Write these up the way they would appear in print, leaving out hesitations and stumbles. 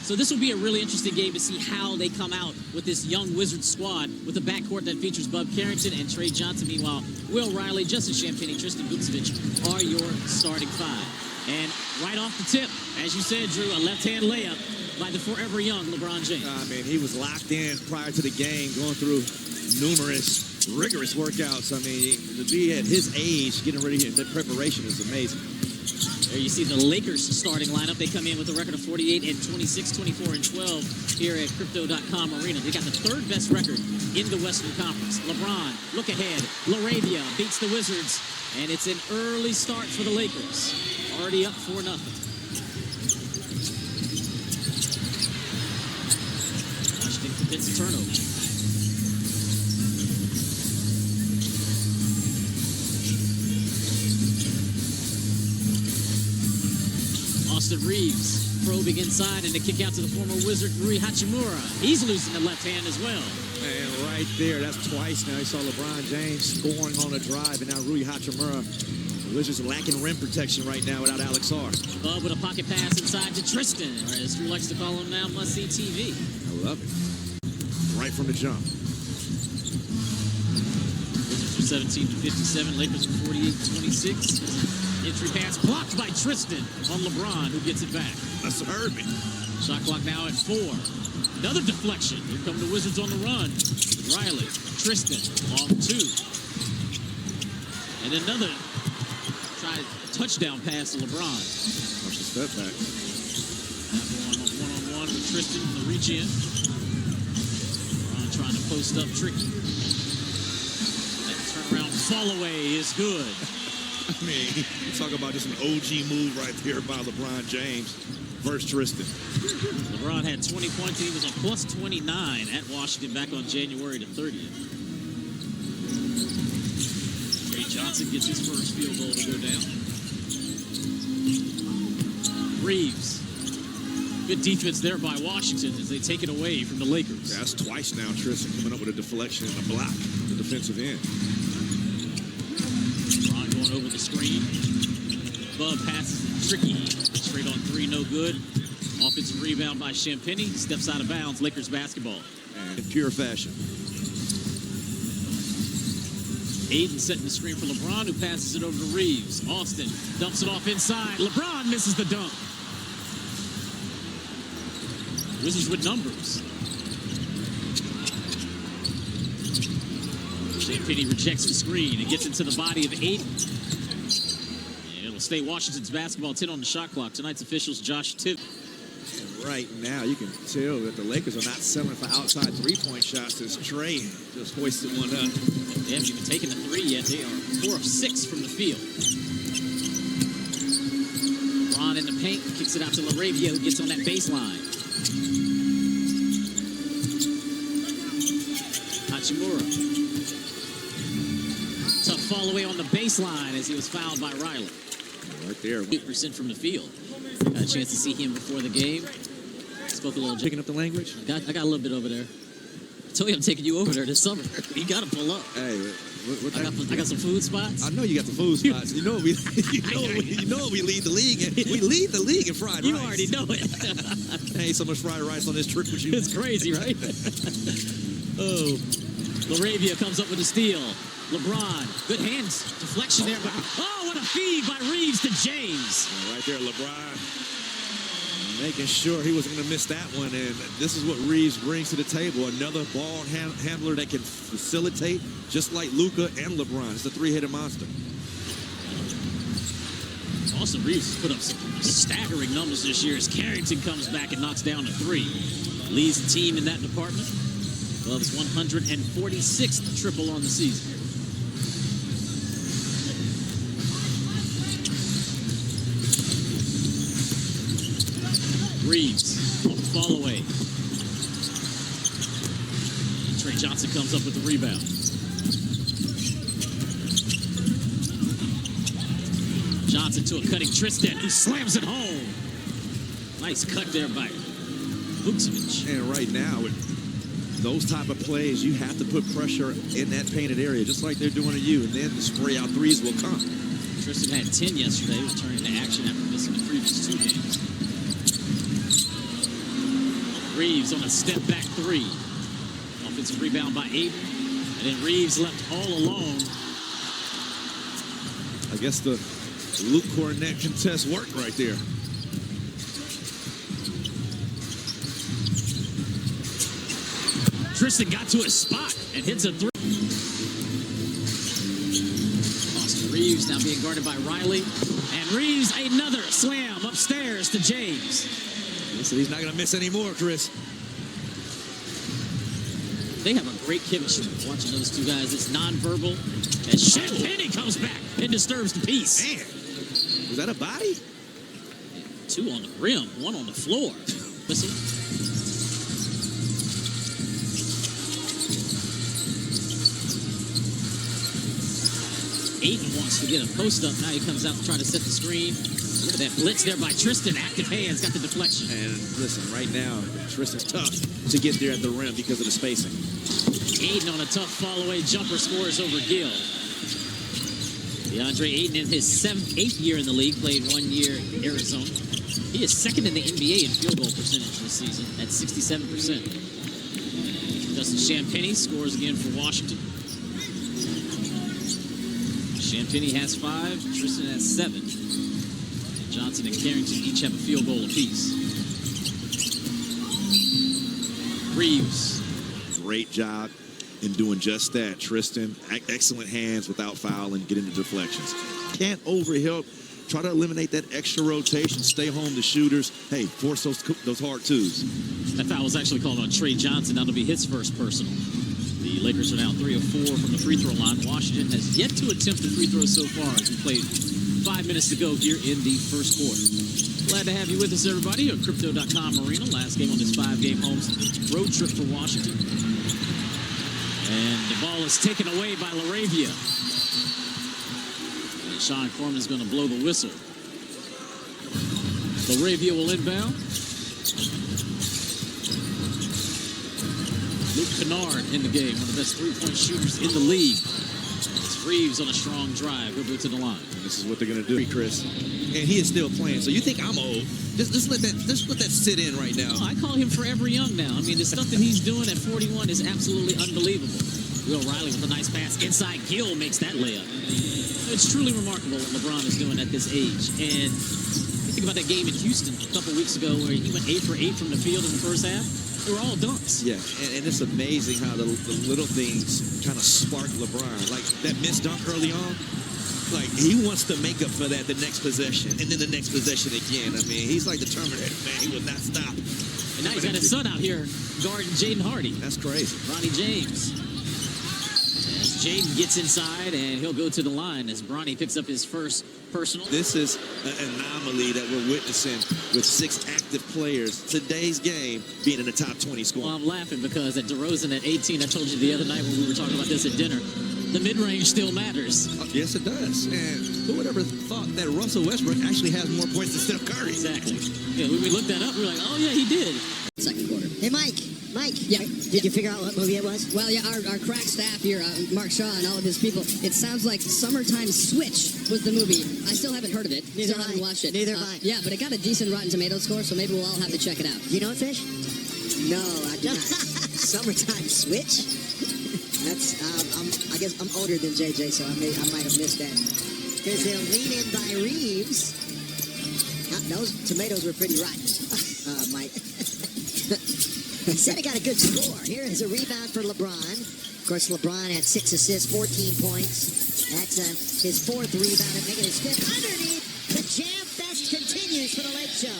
So this will be a really interesting game to see how they come out with this young Wizards squad with a backcourt that features Bub Carrington and Trey Johnson. Meanwhile, Will Riley, Justin Champagnie, Tristan Vucevic are your starting five. And right off the tip, as you said, Drew, a left-hand layup by the forever young LeBron James. I mean, he was locked in prior to the game, going through numerous rigorous workouts. I mean, to be at his age, getting ready, the preparation is amazing. There you see the Lakers starting lineup. They come in with a record of 48 and 26, 24 and 12 here at Crypto.com Arena. They got the third best record in the Western Conference. LeBron, look ahead. LaRavia beats the Wizards, and it's an early start for the Lakers. Already up 4-0. Washington commits a turnover. Austin Reeves probing inside, and the kick out to the former Wizard Rui Hachimura. He's losing the left hand as well. And right there, that's twice now. You saw LeBron James scoring on a drive, and now Rui Hachimura. The Wizards are lacking rim protection right now without Alex R. Bub with a pocket pass inside to Tristan, or as Drew likes to call him now, must-see TV. I love it. Right from the jump. Wizards are 17-57. Lakers are 48-26. Entry pass blocked by Tristan on LeBron, who gets it back. That's Herbie. Shot clock now at 4. Another deflection. Here come the Wizards on the run. Riley, Tristan, long 2. And another touchdown pass to LeBron. Watch the step back. One-on-one with Tristan in the reach in. LeBron trying to post up tricky. That turnaround fall away is good. I mean, you talk about just an OG move right there by LeBron James versus Tristan. LeBron had 20 points. He was on plus 29 at Washington back on January the 30th. Trey Johnson gets his first field goal to go down. Reeves. Good defense there by Washington as they take it away from the Lakers. Yeah, that's twice now Tristan coming up with a deflection and a block on the defensive end. LeBron going over the screen. Bub passes it tricky. Straight on 3, no good. Offensive rebound by Champagnie. Steps out of bounds. Lakers basketball. In pure fashion. Aiden setting the screen for LeBron, who passes it over to Reeves. Austin dumps it off inside. LeBron misses the dunk. Wizards with numbers. Champagnie rejects the screen and gets into the body of Aiden. And it'll stay Washington's basketball. 10 on the shot clock. Tonight's officials, Josh Tibbs. Right now, you can tell that the Lakers are not settling for outside three-point shots as Trey just hoisted one up. They haven't even taken the 3 yet. They are 4 of 6 from the field. Ron in the paint, kicks it out to LaRavia, who gets on that baseline. Hachimura. Tough fall away on the baseline as he was fouled by Riley. Right there. 8% from the field. Got a chance to see him before the game. Spoke a little. Picking up the language? I got a little bit over there. I told you I'm taking you over there this summer. You got to pull up. Hey, I got some food spots. I know you got the food spots. You know we lead the league. We lead the league in fried rice. You already know it. I ain't so much fried rice on this trip with you. It's crazy, right? Oh, LaRavia comes up with a steal. LeBron, good hands, deflection there. But, oh, what a feed by Reeves to James. Right there, LeBron making sure he wasn't going to miss that one. And this is what Reeves brings to the table. Another ball handler that can facilitate, just like Luka and LeBron. It's a three-headed monster. Austin Reeves has put up some staggering numbers this year as Carrington comes back and knocks down a 3. Leads the team in that department. Well, it's 146th triple on the season. Reeves on the fall away. Trey Johnson comes up with the rebound. Johnson to a cutting Tristan, who slams it home. Nice cut there by Vucevic. And right now, with those type of plays, you have to put pressure in that painted area, just like they're doing to you, and then the spray-out threes will come. Tristan had 10 yesterday, returning to action after missing the previous 2 games. Reeves on a step back three. Offensive rebound by Ayton. And then Reeves left all alone. I guess the Luke Cornett contest worked right there. Tristan got to his spot and hits a three. Austin Reeves now being guarded by Riley. And Reeves, another slam upstairs to James. So he's not going to miss any more, Chris. They have a great chemistry watching those two guys. It's nonverbal. And Champagnie comes back and disturbs the peace. Man, was that a body? Two on the rim, one on the floor. Listen. Ayton wants to get a post up. Now he comes out to try to set the screen. Look at that blitz there by Tristan. Active hands, got the deflection. And listen, right now, Tristan's tough to get there at the rim because of the spacing. Ayton on a tough fall-away jumper scores over Gill. DeAndre Ayton in his 8th year in the league, played 1 year in Arizona. He is second in the NBA in field goal percentage this season at 67%. Justin Champagnie scores again for Washington. Champagnie has 5, Tristan has 7. And Johnson and Carrington each have a field goal apiece. Reeves. Great job in doing just that. Tristan, excellent hands without fouling, getting the deflections. Can't overhelp. Try to eliminate that extra rotation. Stay home to shooters. Hey, force those hard twos. That foul was actually called on Trey Johnson. That'll be his first personal. The Lakers are now 3 of 4 from the free throw line. Washington has yet to attempt the free throw so far as we played 5 minutes to go here in the first quarter. Glad to have you with us, everybody, on Crypto.com Arena. Last game on this 5-game home road trip for Washington. And the ball is taken away by LaRavia. And Sean Foreman is going to blow the whistle. LaRavia will inbound. Luke Kennard in the game, one of the best three-point shooters in the league. It's Reeves on a strong drive. He'll go to the line. And this is what they're going to do, Chris. And he is still playing. So you think I'm old? Just let that sit in right now. Oh, I call him Forever Young now. I mean, the stuff that he's doing at 41 is absolutely unbelievable. Will Riley with a nice pass inside. Gill makes that layup. It's truly remarkable what LeBron is doing at this age. And you think about that game in Houston a couple weeks ago where he went 8 for 8 from the field in the first half. They were all dunks. Yeah, and it's amazing how the little things kind of spark LeBron. Like that missed dunk early on. Like, he wants to make up for that the next possession, and then the next possession again. I mean, he's like the Terminator, man. He will not stop. And now he's got his son out here guarding Jaden Hardy. That's crazy. Bronny James. As Jaden gets inside, and he'll go to the line as Bronny picks up his first personal. This is an anomaly that we're witnessing with 6 active players. Today's game being in the top 20 score. Well, I'm laughing because at DeRozan at 18, I told you the other night when we were talking about this at dinner, the mid-range still matters. Yes, it does. And who would ever thought that Russell Westbrook actually has more points than Steph Curry? Exactly. Yeah, when we looked that up, we were like, oh, yeah, he did. Second quarter. Hey, Mike. Yeah. Did you figure out what movie it was? Well, yeah, our crack staff here, Mark Shaw and all of his people, it sounds like Summertime Switch was the movie. I still haven't heard of it. Neither still have haven't I. watched it. Neither have I. Yeah, but it got a decent Rotten Tomatoes score, so maybe we'll all have to check it out. You know it, Fish? No, I do not. Summertime Switch? That's, I guess I'm older than JJ, so I might have missed that. Because they'll lean in by Reeves. Those tomatoes were pretty rotten, Mike. He said he got a good score. Here is a rebound for LeBron. Of course, LeBron had 6 assists, 14 points. That's his 4th rebound and making his 5th. Underneath, the Jam Fest continues for the Lake Show.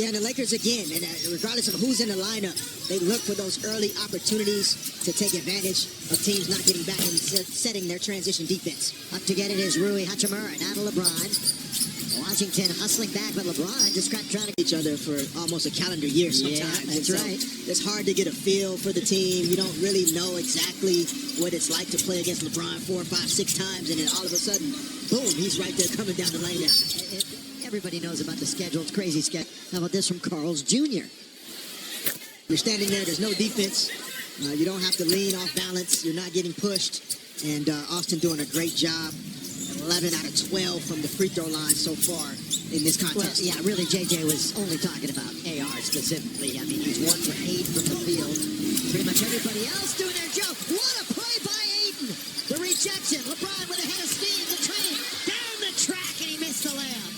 Yeah, and the Lakers again, and regardless of who's in the lineup, they look for those early opportunities to take advantage of teams not getting back and setting their transition defense. Up to get it is Rui Hachimura, now to LeBron. Washington hustling back, but LeBron just trying to get each other for almost a calendar year sometimes. Yeah, that's right. It's hard to get a feel for the team. You don't really know exactly what it's like to play against LeBron 4, 5, 6 times, and then all of a sudden, boom, he's right there coming down the lane now. Everybody knows about the schedule. It's crazy schedule. How about this from Carl's Jr.? You're standing there. There's no defense. You don't have to lean off balance. You're not getting pushed. And Austin doing a great job 11 out of 12 from the free throw line so far in this Well, contest. yeah, really, JJ was only talking about AR specifically. I mean, he's 1 for 8 from the field. Pretty much everybody else doing their job. What a play by Ayton! The rejection. LeBron with a head of steam. The train down the track, and he missed the layup.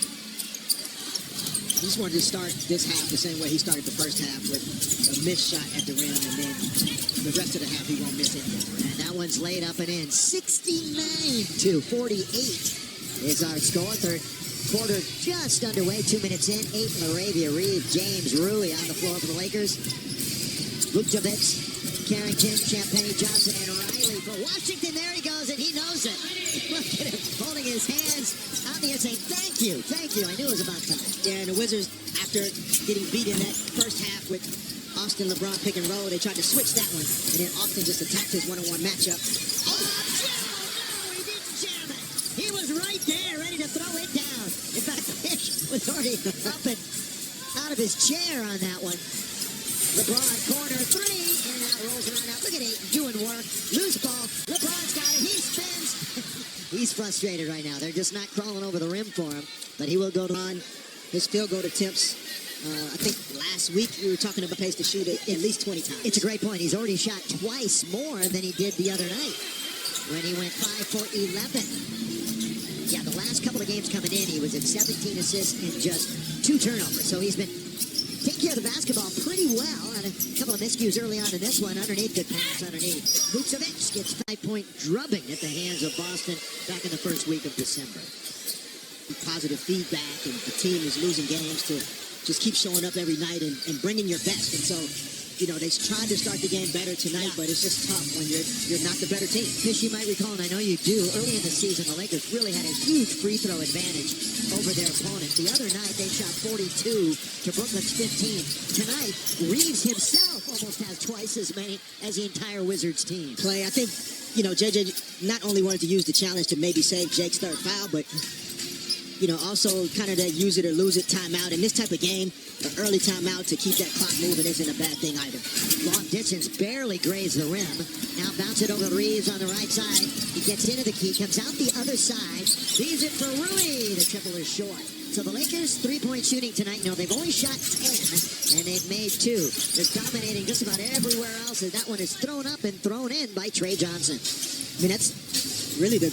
He just wanted to start this half the same way he started the first half with a missed shot at the rim, and then the rest of the half he won't miss it. And that one's laid up and in. 69-48 is our score. Third quarter just underway. 2 minutes in. Ayton, Laravia, Reed, James, Rui on the floor for the Lakers. Vukcevic, Carrington, Champagne, Johnson, and Riley for Washington. There he goes, and he knows it. Look at him holding his hands out there saying, thank you. I knew it was about time. Yeah, and the Wizards, after getting beat in that first half with Austin, LeBron pick and roll, they tried to switch that one, and then Austin just attacked his one-on-one matchup. Oh, jam! No, he didn't jam it. He was right there, ready to throw it down. In fact, Pick was already up and out of his chair on that one. LeBron, corner 3, and now rolls around out. Look at Ayton doing work. Loose ball. LeBron's got it. He spins. He's frustrated right now. They're just not crawling over the rim for him, but he will go on. His field goal attempts, I think last week we were talking about pace to shoot it at least 20 times. It's a great point. He's already shot twice more than he did the other night when he went 5 for 11. Yeah, the last couple of games coming in, he was at 17 assists and just 2 turnovers. So he's been taking care of the basketball pretty well. And a couple of miscues early on in this one. Underneath, good pass underneath. Vukcevic gets 5-point drubbing at the hands of Boston back in the first week of December. Positive feedback, and the team is losing games to just keep showing up every night and bringing your best. And so, you know, they tried to start the game better tonight, but it's just tough when you're not the better team. Fish, you might recall, and I know you do, early in the season, the Lakers really had a huge free throw advantage over their opponent. The other night, they shot 42 to Brooklyn's 15. Tonight, Reeves himself almost has twice as many as the entire Wizards team. Clay, I think, you know, JJ not only wanted to use the challenge to maybe save Jake's third foul, but you know, also kind of that use it or lose it timeout. In this type of game, an early timeout to keep that clock moving isn't a bad thing either. Long distance, barely grazed the rim. Now bounce it over to Reeves on the right side. He gets into the key, comes out the other side. Leaves it for Rui. The triple is short. So the Lakers, 3-point shooting tonight. No, they've only shot 10, and they've made 2. They're dominating just about everywhere else, and that one is thrown up and thrown in by Trey Johnson. I mean, that's really the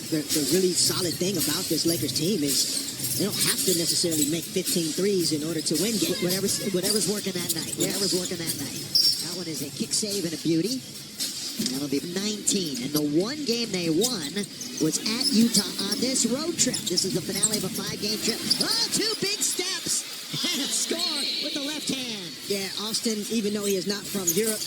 really solid thing about this Lakers team is they don't have to necessarily make 15 threes in order to win games. Whatever's working that night. Whatever's working that night. That one is a kick save and a beauty. That'll be 19. And the one game they won was at Utah on this road trip. This is the finale of a 5-game trip. Oh, 2 big steps. And a score with the left hand. Yeah, Austin, even though he is not from Europe,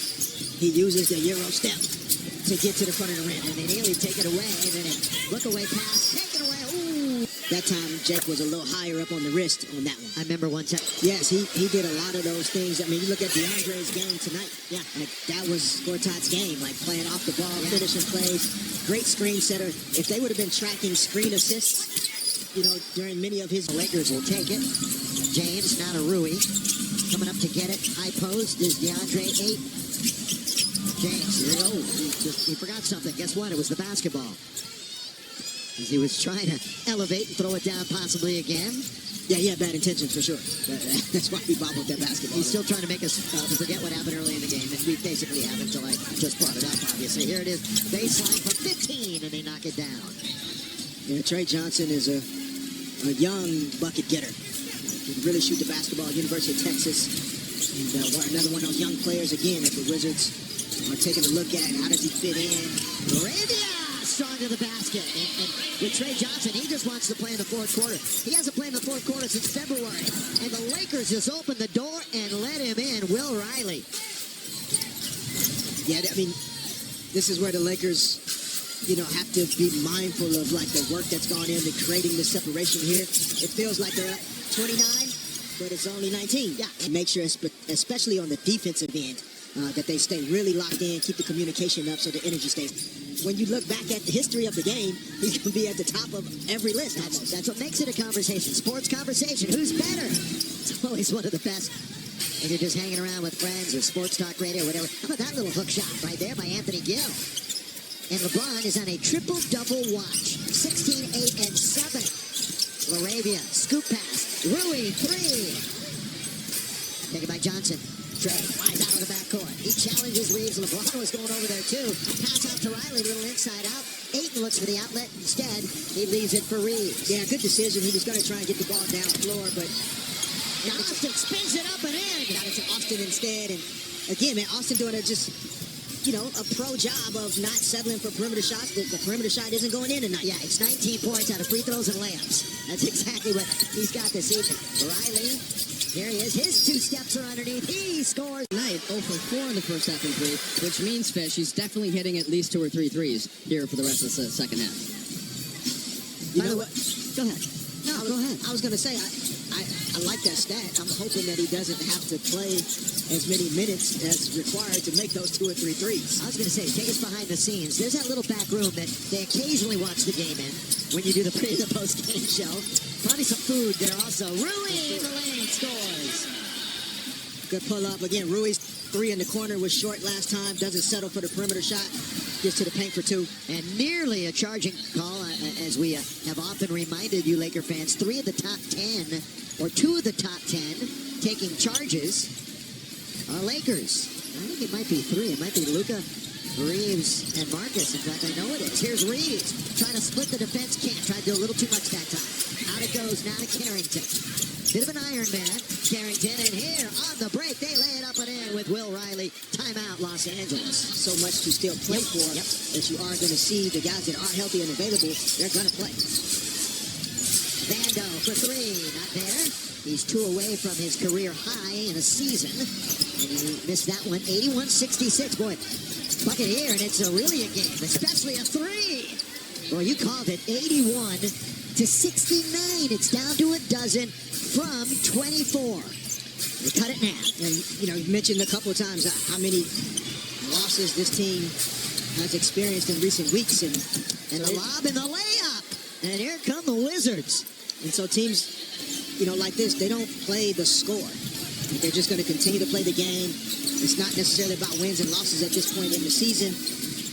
he uses the Euro step to get to the front of the rim. And they nearly take it away. And then a look away pass. Take it away. Ooh. That time, Jake was a little higher up on the wrist on that one. I remember one time. Yes, he did a lot of those things. I mean, you look at DeAndre's game tonight. Yeah, like that was Gortat's game, like playing off the ball, finishing plays. Great screen setter. If they would have been tracking screen assists, you know, during many of his Lakers will take it. James, now to Rui. Coming up to get it. High post is DeAndre 8. James, here we go. He forgot something. Guess what? It was the basketball. As he was trying to elevate and throw it down possibly again. Yeah, he had bad intentions for sure. That's why he bobbled that basketball. He's still trying to make us forget what happened early in the game, and we basically have until I just brought it up, obviously. Here it is. Baseline for 15, and they knock it down. Yeah, Trey Johnson is a young bucket getter. He can really shoot the basketball at University of Texas. And another one of those young players, again, that the Wizards are taking a look at. How does he fit in? Arabia! Strong to the basket. And with Trey Johnson, he just wants to play in the fourth quarter. He hasn't played in the fourth quarter since February. And the Lakers just opened the door and let him in. Will Riley. Yeah, I mean, this is where the Lakers, you know, have to be mindful of, like, the work that's gone into creating the separation here. It feels like they're up 29, but it's only 19. Yeah, and make sure, especially on the defensive end, that they stay really locked in, keep the communication up so the energy stays. When you look back at the history of the game, he's going to be at the top of every list. That's what makes it a conversation. Sports conversation. Who's better? It's always one of the best. If you're just hanging around with friends or sports talk radio or whatever. How about that little hook shot right there by Anthony Gill? And LeBron is on a triple-double watch. 16, 8, and 7. Laravia, scoop pass. Rui, 3. Taken by Johnson. Trey flies out of the backcourt. He challenges Reeves. LeBron was going over there, too. Pass out to Riley, little inside out. Ayton looks for the outlet. Instead, he leaves it for Reeves. Yeah, good decision. He was going to try and get the ball down the floor, but Now Austin spins it up and in. got it to Austin instead. And again, man, Austin doing a pro job of not settling for perimeter shots. The perimeter shot isn't going in tonight. Yeah, it's 19 points out of free throws and layups. That's exactly what he's got this evening. Riley, here he is. His 2 steps are underneath. He scores. Tonight, 0 for 4 in the first half and 3, which means, Fish, he's definitely hitting at least 2 or 3 threes here for the rest of the second half. You know what? Go ahead. No, go ahead. I was going to say, I like that stat. I'm hoping that he doesn't have to play as many minutes as required to make those 2 or 3 threes. I was going to say, take us behind the scenes. There's that little back room that they occasionally watch the game in when you do the pre- and the post-game show. Probably some food there also. Rui Malane scores. Good pull up. Again, Rui's 3 in the corner was short last time. Doesn't settle for the perimeter shot. Gets to the paint for 2. And nearly a charging call, as we have often reminded you, Laker fans. 3 of the top 10, or 2 of the top 10, taking charges are Lakers. I think it might be 3. It might be Luka, Reeves, and Marcus. In fact, I know it is. Here's Reeves trying to split the defense. Can't. Tried to do a little too much that time. Out it goes now to Carrington. Bit of an Iron Man, Carrington. And here on the break, they lay it up and in with Will Riley. Timeout, Los Angeles. So much to still play for that you are going to see the guys that are healthy and available, they're going to play. Vando for 3. Not there. He's 2 away from his career high in a season. And he missed that one. 81-66. Boy, bucket here, and it's really a game, especially a 3. Boy, you called it 81-69. It's down to a dozen from 24. They cut it now. And, you mentioned a couple of times how many losses this team has experienced in recent weeks. And the lob and the layup. And here come the Wizards. And so teams, like this, they don't play the score. They're just going to continue to play the game. It's not necessarily about wins and losses at this point in the season.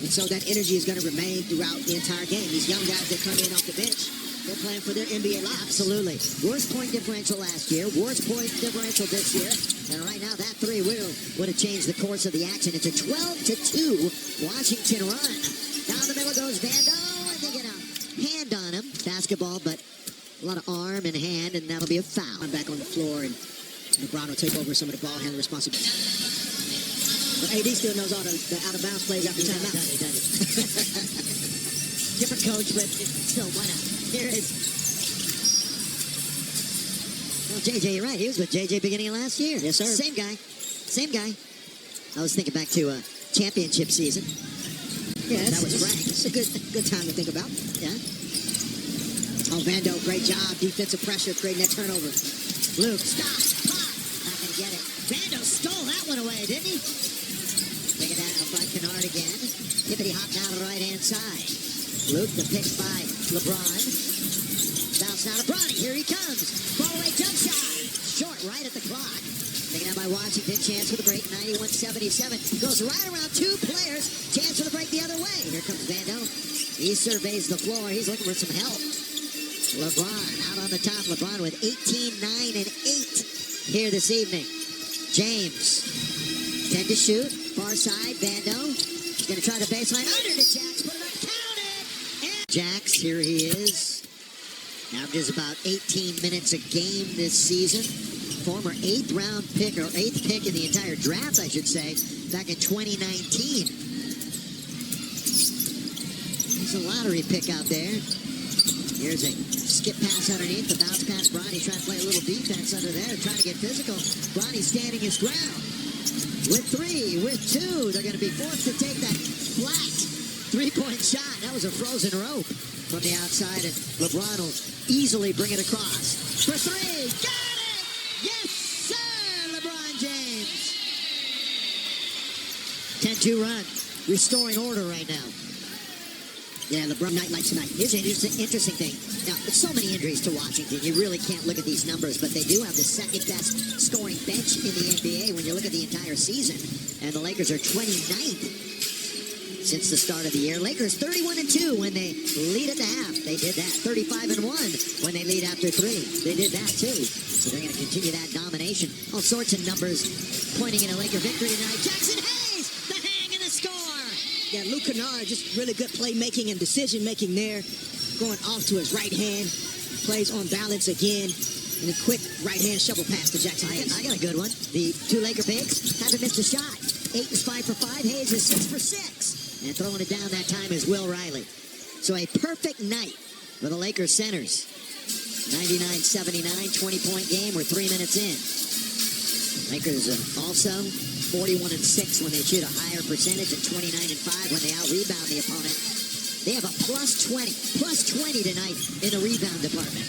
And so that energy is going to remain throughout the entire game. These young guys that come in off the bench, they're playing for their NBA lives. Absolutely. Worst point differential last year. Worst point differential this year. And right now, that 3 would have changed the course of the action. It's a 12-2 Washington run. Down the middle goes Vando. And they get a hand on him. Basketball, but a lot of arm and hand, and that'll be a foul. I'm back on the floor, and LeBron will take over some of the ball handling responsibility. But AD still knows all the out-of-bounds plays after timeout. Different coach, but still, why not? Here it is. Well, JJ, you're right. He was with JJ beginning of last year. Yes, sir. Same guy. I was thinking back to championship season. Yeah, that was Frank. It's a good time to think about. Yeah. Oh, Vando, great job. Defensive pressure, creating that turnover. Luke, stop, pop. Not going to get it. Vando stole that one away, didn't he? Take it down by Kennard again. Tippity hop down the right-hand side. Luke, the pick by LeBron. Bounce down to Bronny. Here he comes. Ball away jump shot. Short right at the clock. Taken out by Washington. Chance for the break. 91-77. Goes right around 2 players. Chance for the break the other way. Here comes Vando. He surveys the floor. He's looking for some help. LeBron out on the top. LeBron with 18, 9, and 8 here this evening. James, 10 to shoot. Far side, Vando. He's going to try the baseline. Under to Jax. Put it up. Count it. And Jax, here he is. Averages about 18 minutes a game this season. Former 8th round pick, or 8th pick in the entire draft, I should say, back in 2019. There's a lottery pick out there. Here's a skip pass underneath, the bounce pass. Bronny trying to play a little defense under there, trying to get physical. Bronny standing his ground. With 3, with 2, they're going to be forced to take that flat 3-point shot. That was a frozen rope from the outside, and LeBron will easily bring it across. For 3, got it! Yes, sir, LeBron James. 10-2 run, restoring order right now. Yeah, LeBron night like tonight. Here's an interesting thing. Now, there's so many injuries to Washington. You really can't look at these numbers, but they do have the second best scoring bench in the NBA when you look at the entire season. And the Lakers are 29th. since the start of the year. Lakers 31-2 when they lead at the half. They did that. 35-1 when they lead after 3. They did that too. So they're going to continue that domination. All sorts of numbers pointing in a Laker victory tonight. Jackson Hayes, the hang and the score. Yeah, Luke Kennard, just really good playmaking and decision-making there. Going off to his right hand. Plays on balance again. And a quick right-hand shovel pass to Jackson Hayes. I got a good one. The two Laker bigs haven't missed a shot. 8 is 5 for 5. Hayes is 6 for 6. And throwing it down that time is Will Riley. So a perfect night for the Lakers centers. 99-79, 20-point game. We're 3 minutes in. Lakers also 41-6 when they shoot a higher percentage and 29-5 when they out-rebound the opponent. They have a plus 20 tonight in the rebound department.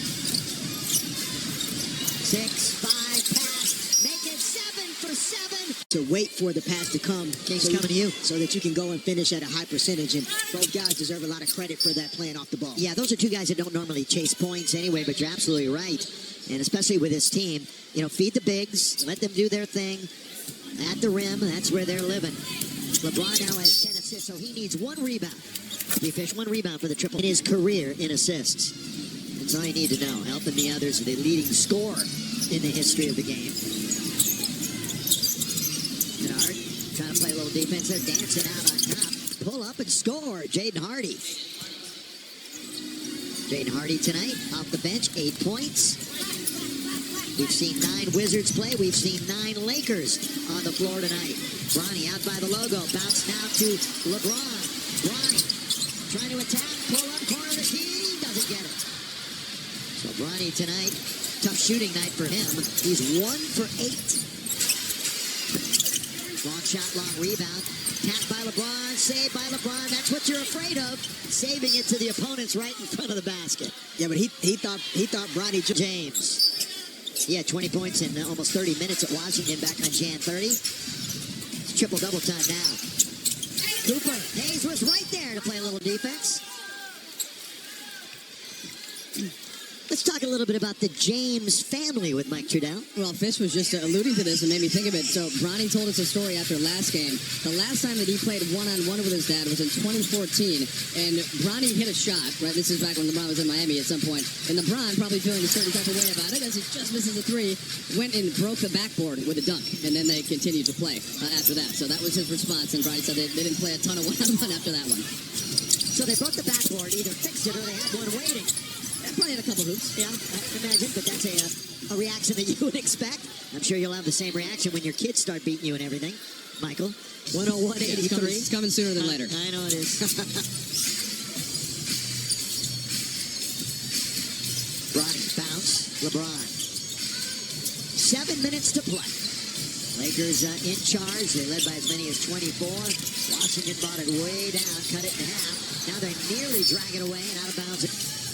6, 5, pass, make it 7 for 7. To wait for the pass to come. King's coming to you. So that you can go and finish at a high percentage. And both guys deserve a lot of credit for that playing off the ball. Yeah, those are two guys that don't normally chase points anyway, but you're absolutely right. And especially with this team, you know, feed the bigs, let them do their thing. At the rim, that's where they're living. LeBron now has 10 assists, so he needs 1 rebound. He fished 1 rebound for the triple in his career in assists. That's all you need to know. Helping the others, the leading scorer in the history of the game. Kennard trying to play a little defense there, dancing out on top. Pull up and score, Jaden Hardy. Jaden Hardy tonight, off the bench, 8 points. We've seen 9 Wizards play. We've seen 9 Lakers on the floor tonight. Bronny out by the logo. Bounce now to LeBron. Bronny trying to attack. Pull up corner of the key. Doesn't get it. So Bronny tonight, tough shooting night for him. He's 1 for 8. Long shot, long rebound. Tapped by LeBron. Saved by LeBron. That's what you're afraid of. Saving it to the opponents right in front of the basket. Yeah, but he thought Bronny James. He had 20 points in almost 30 minutes at Washington back on Jan 30. It's triple-double time now. Cooper. Hayes was right there to play a little defense. Let's talk a little bit about the James family with Mike Trudell. Well, Fish was just alluding to this and made me think of it. So Bronny told us a story after last game. The last time that he played one-on-one with his dad was in 2014, and Bronny hit a shot, right? This is back when LeBron was in Miami at some point. And LeBron, probably feeling a certain type of way about it, as he just misses a 3, went and broke the backboard with a dunk, and then they continued to play after that. So that was his response, and Bronny said they didn't play a ton of one-on-one after that one. So they broke the backboard, either fixed it or they had one waiting. Probably had a couple hoops. Yeah, I imagine, but that's a reaction that you would expect. I'm sure you'll have the same reaction when your kids start beating you and everything. Michael, 101-83. It's coming sooner than later. I know it is. Bronny, bounce, LeBron. 7 minutes to play. Lakers in charge. They led by as many as 24. Washington brought it way down, cut it in half. Now they nearly drag it away and out of bounds.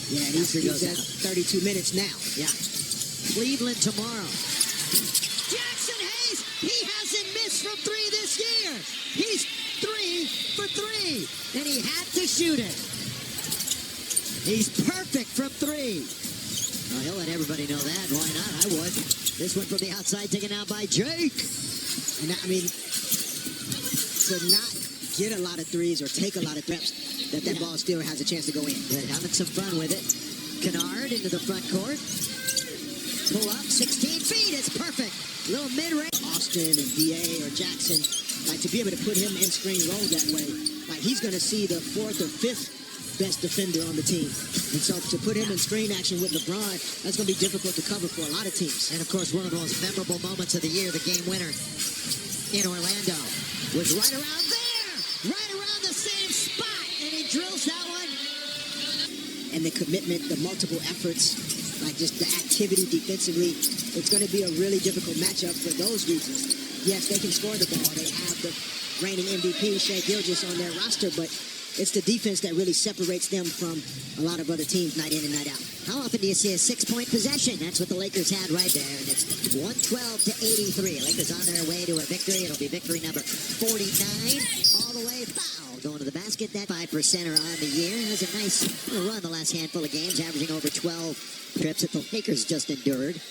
Yeah, he's at 32 minutes now. Yeah. Cleveland tomorrow. Jackson Hayes, he hasn't missed from 3 this year. He's 3 for 3. And he had to shoot it. He's perfect from 3. Well, he'll let everybody know that. Why not? I would. This one from the outside, taken out by Jake. And I mean, to not get a lot of threes or take a lot of reps, that ball still has a chance to go in. They're having some fun with it. Kennard into the front court. Pull up, 16 feet. It's perfect. Little mid-range. Austin and D.A. or Jackson, like to be able to put him in screen roll that way, like he's going to see the 4th or 5th best defender on the team. And so to put him in screen action with LeBron, that's going to be difficult to cover for a lot of teams. And of course, one of the most memorable moments of the year, the game winner in Orlando, was right around there. Right around the same spot. And he drills that one. And the commitment, the multiple efforts, like just the activity defensively, it's going to be a really difficult matchup for those reasons. Yes, they can score the ball. They have the reigning MVP, Shai Gilgeous, on their roster, but it's the defense that really separates them from a lot of other teams night in and night out. How often do you see a 6-point possession? That's what the Lakers had right there. And it's 112-83. Lakers on their way to a victory. It'll be victory number 49. All the way, foul. Going to the basket. That 5%er on the year. Has a nice run the last handful of games, averaging over 12 trips that the Lakers just endured.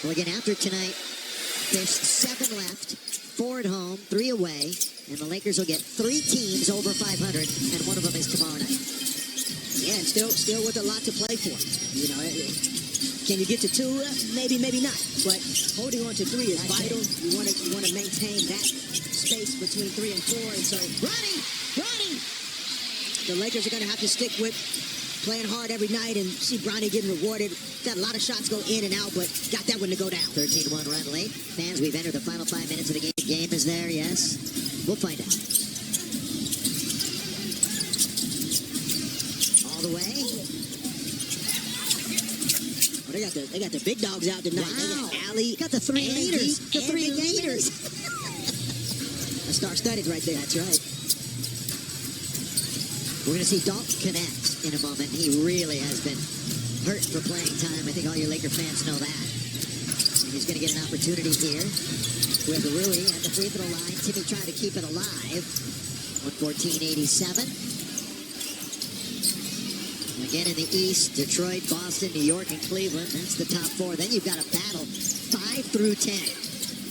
Well, again, after tonight, there's 7 left. 4 at home, 3 away. and the Lakers will get 3 teams over 500, and one of them is tomorrow night. Yeah, and still with a lot to play for. You know, can you get to 2? Maybe, maybe not. But holding on to 3 is vital. You want to maintain that space between 3 and 4. And so, Bronny, the Lakers are going to have to stick with playing hard every night and see Bronny getting rewarded. Got a lot of shots go in and out, but got that one to go down. 13-1 run late. Fans, we've entered the final 5 minutes of the game. Game is there, yes. We'll find out. All the way. Oh, they got the big dogs out tonight. Wow. They got Allie. Got the 3 and leaders. Heath The and 3 Big Game. leaders. A star-studded right there. That's right. We're going to see Dalton connect in a moment. He really has been hurt for playing time. I think all your Laker fans know that. And he's going to get an opportunity here with Rui at the free throw line. Timmy trying to keep it alive. 114.87. Again in the East, Detroit, Boston, New York, and Cleveland. That's the top 4. Then you've got a battle 5 through 10.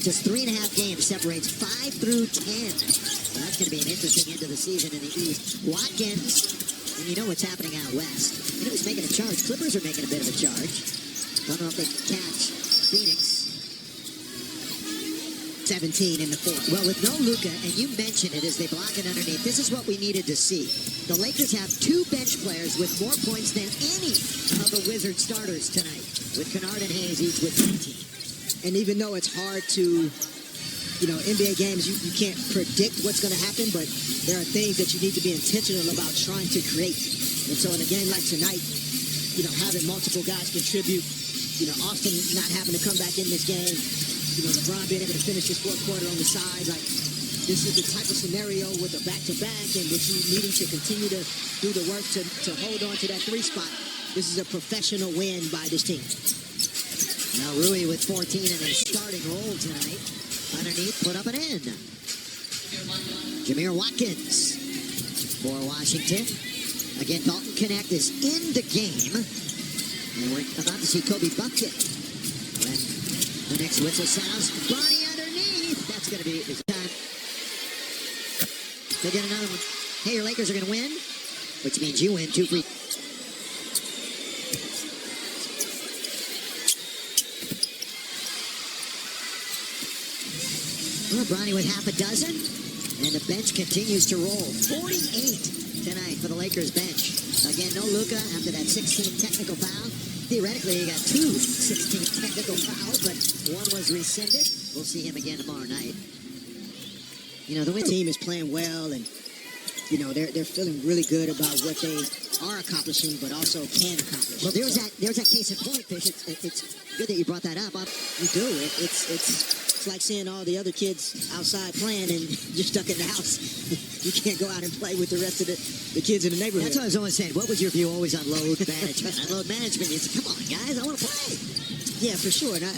Just 3.5 games separates 5 through 10. So that's going to be an interesting end of the season in the East. Watkins, and you know what's happening out west. You know who's making a charge? Clippers are making a bit of a charge. Don't know if they can catch Phoenix. 17 in the 4th. Well, with no Luka, and you mentioned it as they block it underneath, this is what we needed to see. The Lakers have 2 bench players with more points than any of the Wizards starters tonight, with Kennard and Hayes each with 19. And even though it's hard to, you know, NBA games, you can't predict what's going to happen, but there are things that you need to be intentional about trying to create. And so in a game like tonight, you know, having multiple guys contribute, you know, Austin not having to come back in this game, you know, LeBron being able to finish his 4th quarter on the side, like, this is the type of scenario with a back-to-back and with you needing to continue to do the work to hold on to that 3 spot. This is a professional win by this team. Now Rui with 14 in his starting role tonight. Underneath, put up an end. Jameer Watkins for Washington. Again, Dalton Connect is in the game. And we're about to see Kobe Bucket. When the next whistle sounds, Bronny underneath. That's going to be his time. They get another one. Hey, your Lakers are going to win, which means you win 2 free. Well, Bronny with half a dozen, and the bench continues to roll. 48 tonight for the Lakers bench. Again, no Luka after that 16 technical foul. Theoretically, he got 2 16 technical fouls, but one was rescinded. We'll see him again tomorrow night. You know, the Team is playing well, and you know they're feeling really good about what they are accomplishing, but also can accomplish. Well, there's that case in point, Fish. It's good that you brought that up. You do it. It's like seeing all the other kids outside playing, and you're stuck in the house. You can't go out and play with the rest of the kids in the neighborhood. That's what I was always saying. What was your view always on load management? On load management, you said, come on, guys, I want to play. Yeah, for sure. And I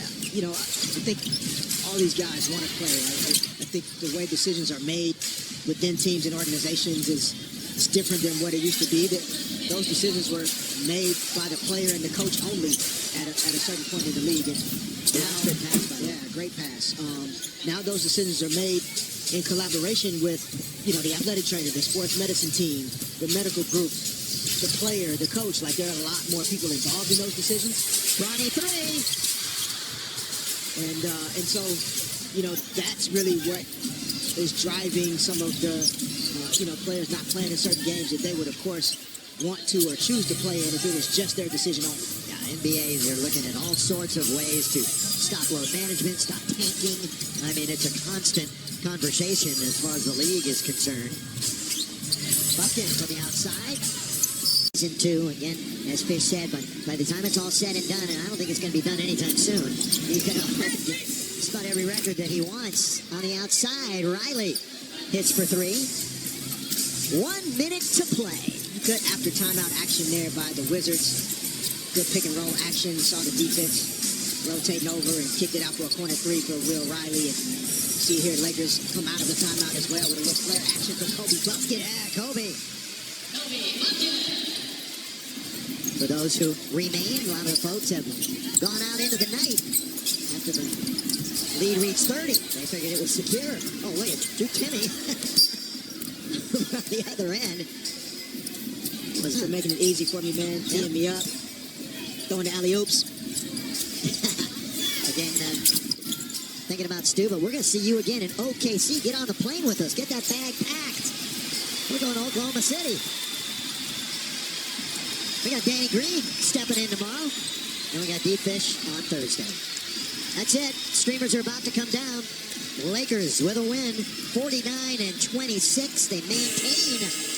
think all these guys want to play. I think the way decisions are made within teams and organizations is different than what it used to be. That those decisions were made by the player and the coach only at a certain point in the league. And now, Good pass by yeah, great pass. Now those decisions are made in collaboration with, you know, the athletic trainer, the sports medicine team, the medical group, the player, the coach. Like, there are a lot more people involved in those decisions. Bronny 3. And so, you know, that's really what is driving some of the, players not playing in certain games that they would, of course, want to or choose to play in if it was just their decision only. Yeah, NBAs are looking at all sorts of ways to stop load management, stop tanking. I mean, it's a constant conversation as far as the league is concerned. Bucket from the outside. Season 2, again, as Fish said, but by the time it's all said and done, and I don't think it's going to be done anytime soon, he's going to just about every record that he wants. On the outside, Riley hits for 3. 1 minute to play. Good after timeout action there by the Wizards. Good pick and roll action. Saw the defense rotating over and kicked it out for a corner 3 for Will Riley. And see here, Lakers come out of the timeout as well with a little flare action for Kobe Bucket. Yeah, Kobe. For those who remain, a lot of folks have gone out into the night after the Lead reached 30. They figured it was secure. Oh, look at Drew Timmy. On the other end. Was making it easy for me, man. Teeing me up. Throwing the alley-oops. Again, thinking about Stu, but we're going to see you again in OKC. Get on the plane with us. Get that bag packed. We're going to Oklahoma City. We got Danny Green stepping in tomorrow. And we got Deep Fish on Thursday. That's it. Streamers are about to come down. Lakers with a win, 49-26. They maintain